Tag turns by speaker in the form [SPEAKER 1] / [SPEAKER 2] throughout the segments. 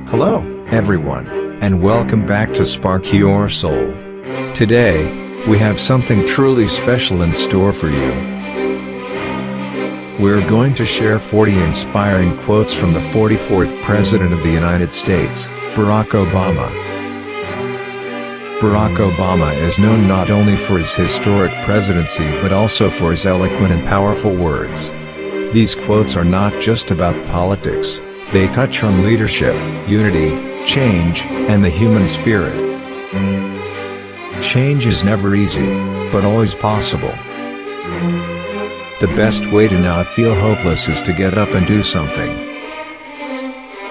[SPEAKER 1] Hello, everyone, and welcome back to Spark Your Soul. Today, we have something truly special in store for you. We're going to share 40 inspiring quotes from the 44th President of the United States, Barack Obama. Barack Obama is known not only for his historic presidency but also for his eloquent and powerful words. These quotes are not just about politics. They touch on leadership, unity, change, and the human spirit. Change is never easy, but always possible. The best way to not feel hopeless is to get up and do something.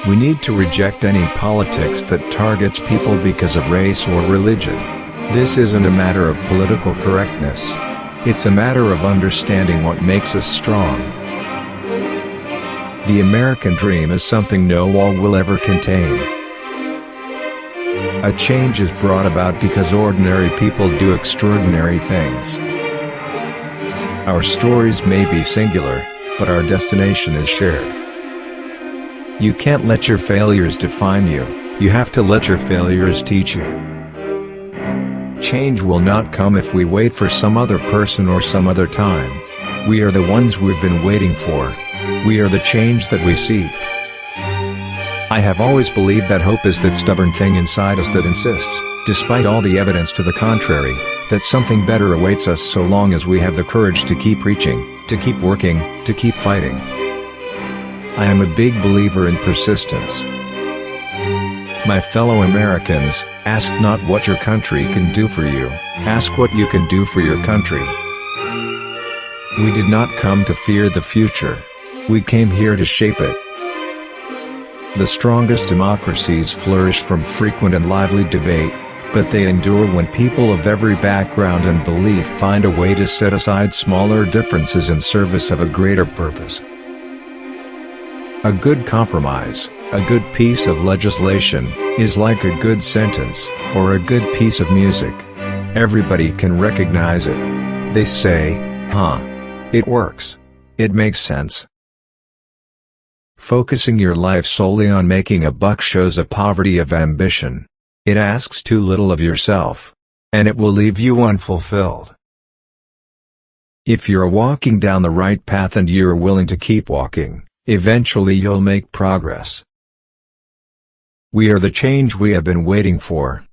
[SPEAKER 1] We need to reject any politics that targets people because of race or religion. This isn't a matter of political correctness. It's a matter of understanding what makes us strong. The American dream is something no wall will ever contain. A change is brought about because ordinary people do extraordinary things. Our stories may be singular, but our destination is shared. You can't let your failures define you, you have to let your failures teach you. Change will not come if we wait for some other person or some other time. We are the ones we've been waiting for. We are the change that we seek. I have always believed that hope is that stubborn thing inside us that insists, despite all the evidence to the contrary, that something better awaits us so long as we have the courage to keep reaching, to keep working, to keep fighting. I am a big believer in persistence. My fellow Americans, ask not what your country can do for you, ask what you can do for your country. We did not come to fear the future. We came here to shape it. The strongest democracies flourish from frequent and lively debate, but they endure when people of every background and belief find a way to set aside smaller differences in service of a greater purpose. A good compromise, a good piece of legislation, is like a good sentence, or a good piece of music. Everybody can recognize it. They say, huh. It works. It makes sense. Focusing your life solely on making a buck shows a poverty of ambition. It asks too little of yourself. And it will leave you unfulfilled. If you're walking down the right path and you're willing to keep walking, eventually you'll make progress. We are the change we have been waiting for.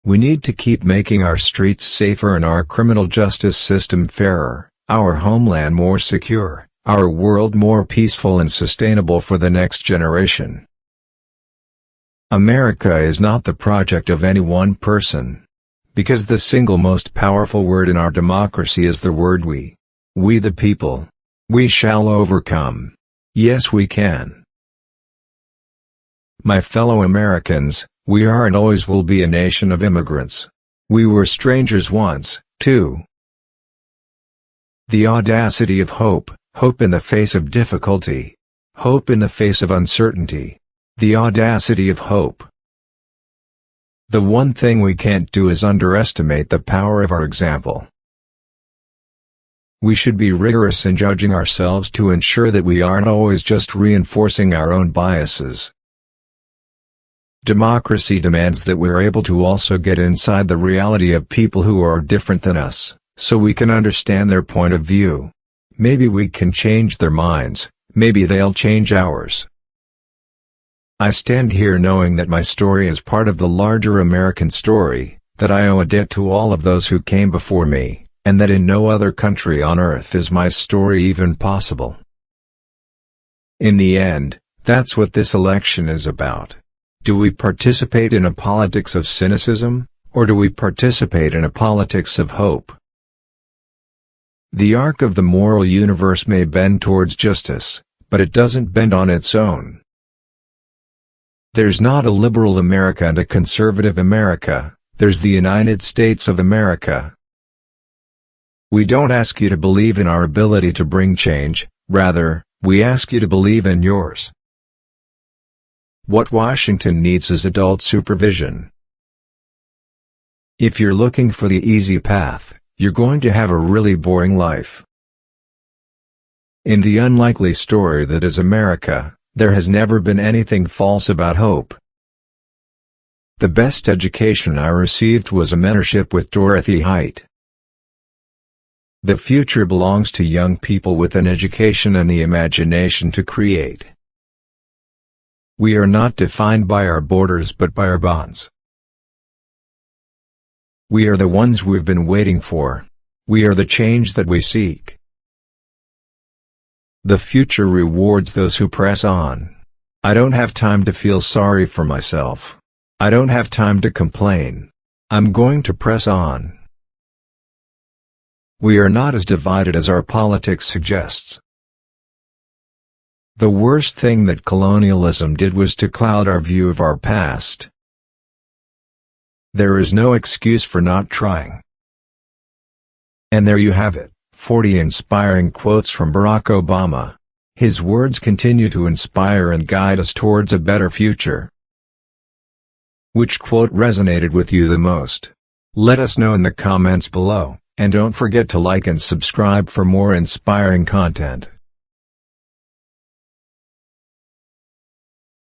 [SPEAKER 1] We need to keep making our streets safer and our criminal justice system fairer, our homeland more secure, our world more peaceful and sustainable for the next generation. America is not the project of any one person. Because the single most powerful word in our democracy is the word we. We the people. We shall overcome. Yes, we can. My fellow Americans, we are and always will be a nation of immigrants. We were strangers once, too. The audacity of hope, hope in the face of difficulty. Hope in the face of uncertainty. The audacity of hope. The one thing we can't do is underestimate the power of our example. We should be rigorous in judging ourselves to ensure that we aren't always just reinforcing our own biases. Democracy demands that we're able to also get inside the reality of people who are different than us, so we can understand their point of view. Maybe we can change their minds, maybe they'll change ours. I stand here knowing that my story is part of the larger American story, that I owe a debt to all of those who came before me, and that in no other country on earth is my story even possible. In the end, that's what this election is about. Do we participate in a politics of cynicism, or do we participate in a politics of hope? The arc of the moral universe may bend towards justice, but it doesn't bend on its own. There's not a liberal America and a conservative America, there's the United States of America. We don't ask you to believe in our ability to bring change, rather, we ask you to believe in yours. What Washington needs is adult supervision. If you're looking for the easy path, you're going to have a really boring life. In the unlikely story that is America, There has never been anything false about hope. The best education I received was a mentorship with Dorothy Height. The future belongs to young people with an education and the imagination to create. We are not defined by our borders but by our bonds. We are the ones we've been waiting for. We are the change that we seek. The future rewards those who press on. I don't have time to feel sorry for myself. I don't have time to complain. I'm going to press on. We are not as divided as our politics suggests. The worst thing that colonialism did was to cloud our view of our past. There is no excuse for not trying. And there you have it, 40 inspiring quotes from Barack Obama. His words continue to inspire and guide us towards a better future. Which quote resonated with you the most? Let us know in the comments below, and don't forget to like and subscribe for more inspiring content.